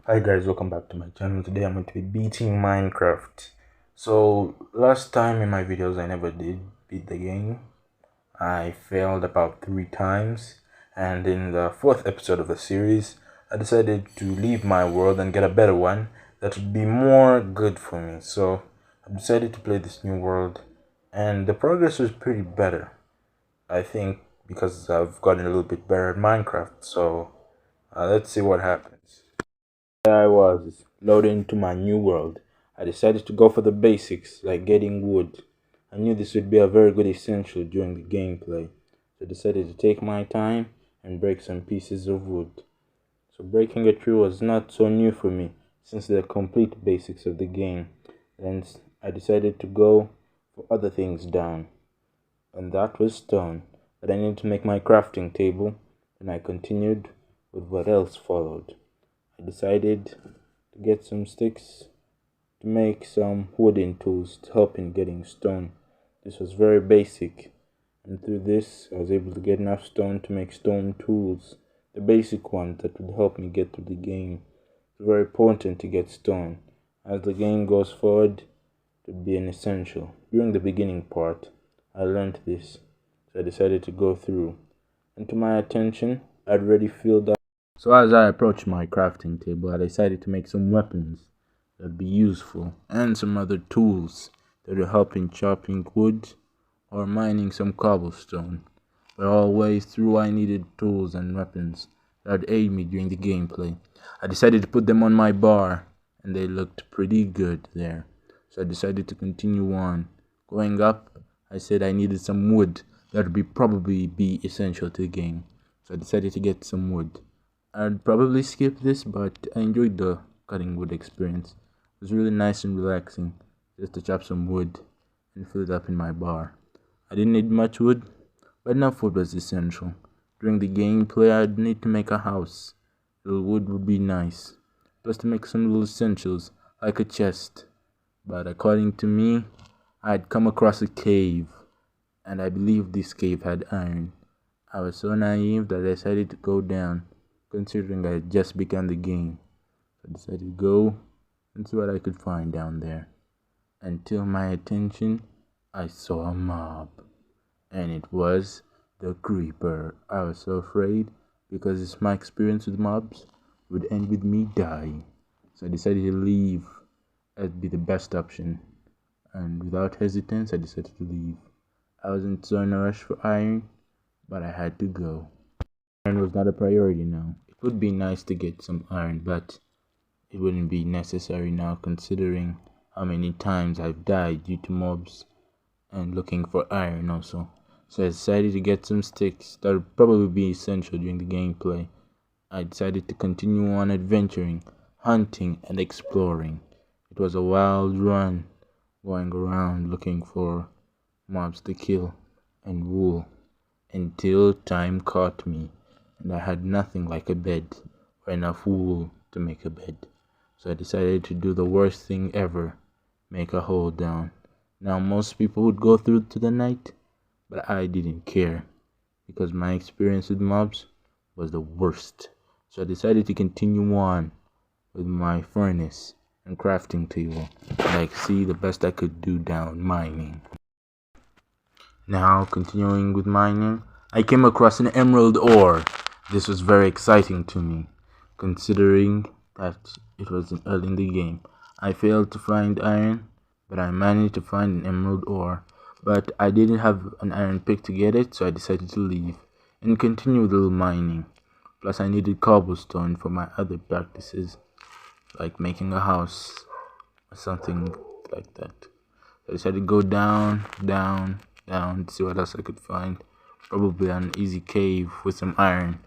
Hi guys, welcome back to my channel. Today I'm going to be beating Minecraft. So last time in my videos I never did beat the game. I failed about 3 times, and in the 4th episode of the series I decided to leave my world and get a better one that would be more good for me. So I decided to play this new world, and the progress was pretty better, I think, because I've gotten a little bit better at Minecraft. So let's see what happens. There I was, loaded into my new world. I decided to go for the basics, like getting wood. I knew this would be a very good essential during the gameplay, so I decided to take my time and break some pieces of wood. So breaking a tree was not so new for me, since they're complete basics of the game. Then I decided to go for other things down, and that was stone. But I needed to make my crafting table, and I continued with what else followed. I decided to get some sticks to make some wooden tools to help in getting stone. This was very basic, and through this I was able to get enough stone to make stone tools, the basic ones that would help me get through the game. It's very important to get stone. As the game goes forward, it would be an essential. During the beginning part, I learned this, so I decided to go through, and to my attention, I'd already filled up. So as I approached my crafting table, I decided to make some weapons that would be useful, and some other tools that would help in chopping wood or mining some cobblestone. But always through I needed tools and weapons that would aid me during the gameplay. I decided to put them on my bar, and they looked pretty good there. So I decided to continue on. Going up, I said I needed some wood that would probably be essential to the game. So I decided to get some wood. I'd probably skip this, but I enjoyed the cutting wood experience. It was really nice and relaxing just to chop some wood and fill it up in my bar. I didn't need much wood, but enough wood was essential. During the gameplay, I'd need to make a house. A little wood would be nice, plus to make some little essentials like a chest. But according to me, I'd come across a cave, and I believed this cave had iron. I was so naive that I decided to go down, considering I had just begun the game. So I decided to go and see what I could find down there. Until my attention, I saw a mob, and it was the creeper. I was so afraid because my experience with mobs would end with me dying. So I decided to leave. That'd be the best option. And without hesitance, I decided to leave. I wasn't so in a rush for iron, but I had to go. Iron was not a priority now. It would be nice to get some iron, but it wouldn't be necessary now, considering how many times I've died due to mobs and looking for iron also. So I decided to get some sticks that would probably be essential during the gameplay. I decided to continue on adventuring, hunting, and exploring. It was a wild run, going around looking for mobs to kill and wool, until time caught me, and I had nothing like a bed or enough wool to make a bed. So I decided to do the worst thing ever, make a hole down. Now most people would go through to the night, but I didn't care, because my experience with mobs was the worst. So I decided to continue on with my furnace and crafting table, and I could see the best I could do down mining. Now, continuing with mining, I came across an emerald ore. This was very exciting to me, considering that it was early in the game. I failed to find iron, but I managed to find an emerald ore. But I didn't have an iron pick to get it, so I decided to leave and continue with a little mining. Plus, I needed cobblestone for my other practices, like making a house or something like that. So I decided to go down, down to see what else I could find. Probably an easy cave with some iron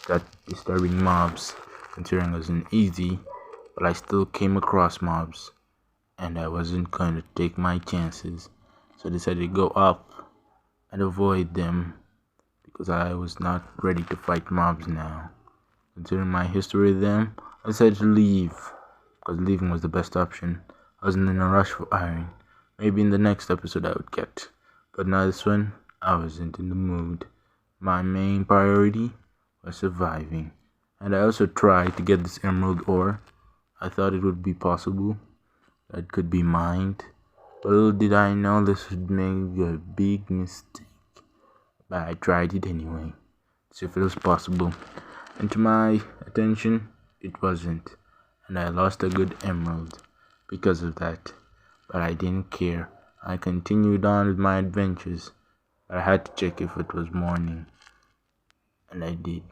that disturbing mobs, considering it wasn't easy, but I still came across mobs, and I wasn't going to take my chances. So I decided to go up and avoid them, because I was not ready to fight mobs now. Considering my history with them, I decided to leave, because leaving was the best option. I wasn't in a rush for iron. Maybe in the next episode I would get, but now this one, I wasn't in the mood. My main priority was surviving, and I also tried to get this emerald ore, I thought it would be possible that it could be mined. But little did I know this would make a big mistake. But I tried it anyway, to see if it was possible. And to my attention, it wasn't. And I lost a good emerald because of that. But I didn't care. I continued on with my adventures. But I had to check if it was morning. And I did.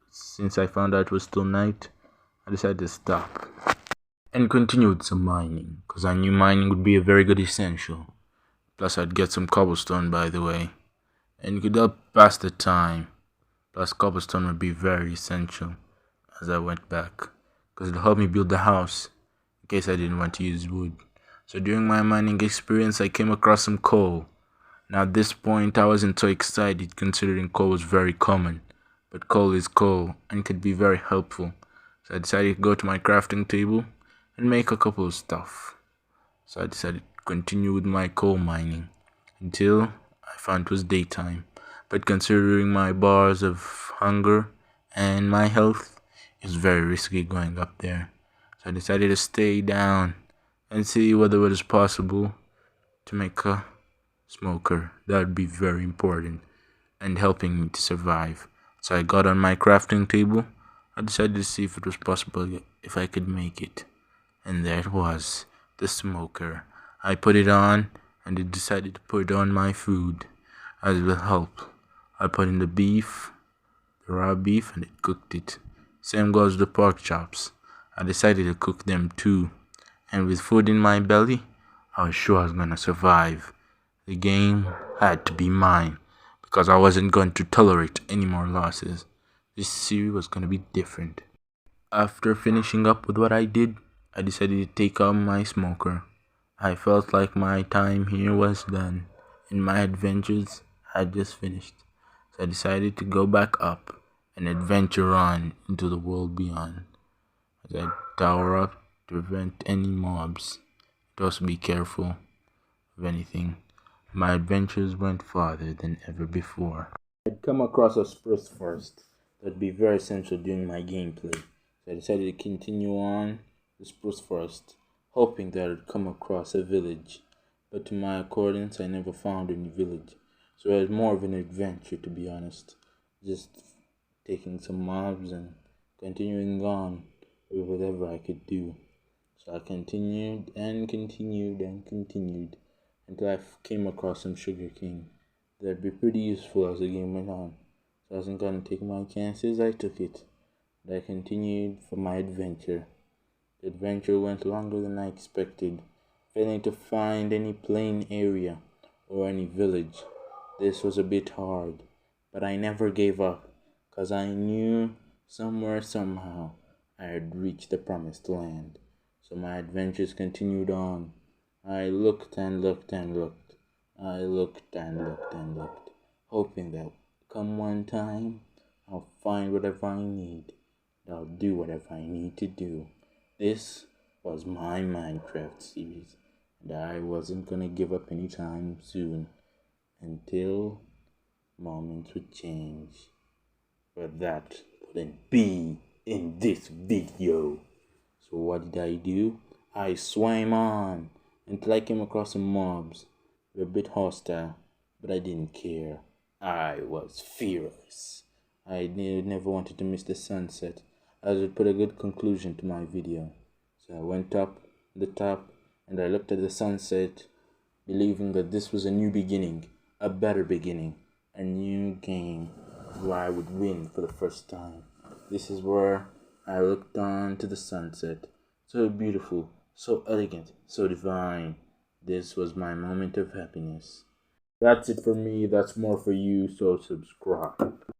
Since I found out it was still night, I decided to stop and continue with some mining, because I knew mining would be a very good essential. Plus I'd get some cobblestone, by the way, and it could help pass the time. Plus cobblestone would be very essential as I went back, because it'll help me build the house in case I didn't want to use wood. So during my mining experience, I came across some coal. Now at this point I wasn't so excited, considering coal was very common, but coal is coal and could be very helpful. So I decided to go to my crafting table and make a couple of stuff. So I decided to continue with my coal mining until I found it was daytime. But considering my bars of hunger and my health, it was very risky going up there. So I decided to stay down and see whether it was possible to make a smoker. That would be very important and helping me to survive. So I got on my crafting table. I decided to see if it was possible, if I could make it. And there it was, the smoker. I put it on and it decided to put on my food as it will help. I put in the beef, the raw beef, and it cooked it. Same goes with the pork chops. I decided to cook them too. And with food in my belly, I was sure I was gonna survive. The game had to be mine, because I wasn't going to tolerate any more losses. This series was gonna be different. After finishing up with what I did, I decided to take out my smoker. I felt like my time here was done, and my adventures had just finished. So I decided to go back up and adventure on into the world beyond. As I tower up to prevent any mobs, to also be careful of anything. My adventures went farther than ever before. I'd come across a spruce forest that'd be very essential during my gameplay. So I decided to continue on the spruce forest, hoping that I'd come across a village. But to my accordance, I never found any village. So it was more of an adventure, to be honest. Just taking some mobs and continuing on with whatever I could do. So I continued and continued and continued until I came across some sugarcane. That'd be pretty useful as the game went on. So I wasn't gonna take my chances, I took it. And I continued for my adventure. The adventure went longer than I expected, failing to find any plain area or any village. This was a bit hard, but I never gave up, cause I knew somewhere, somehow, I had reached the promised land. So my adventures continued on. I looked and looked and looked. I looked and looked and looked, hoping that come one time, I'll find whatever I need. I'll do whatever I need to do. This was my Minecraft series, and I wasn't gonna give up anytime soon until moments would change. But that wouldn't be in this video. So what did I do? I swam on until I came across some mobs. They were a bit hostile, but I didn't care. I was fearless. I never wanted to miss the sunset, as it would put a good conclusion to my video. So I went up the top and I looked at the sunset, believing that this was a new beginning, a better beginning, a new game where I would win for the first time. This is where I looked on to the sunset. So beautiful, so elegant, so divine. This was my moment of happiness. That's it for me. That's more for you, so subscribe.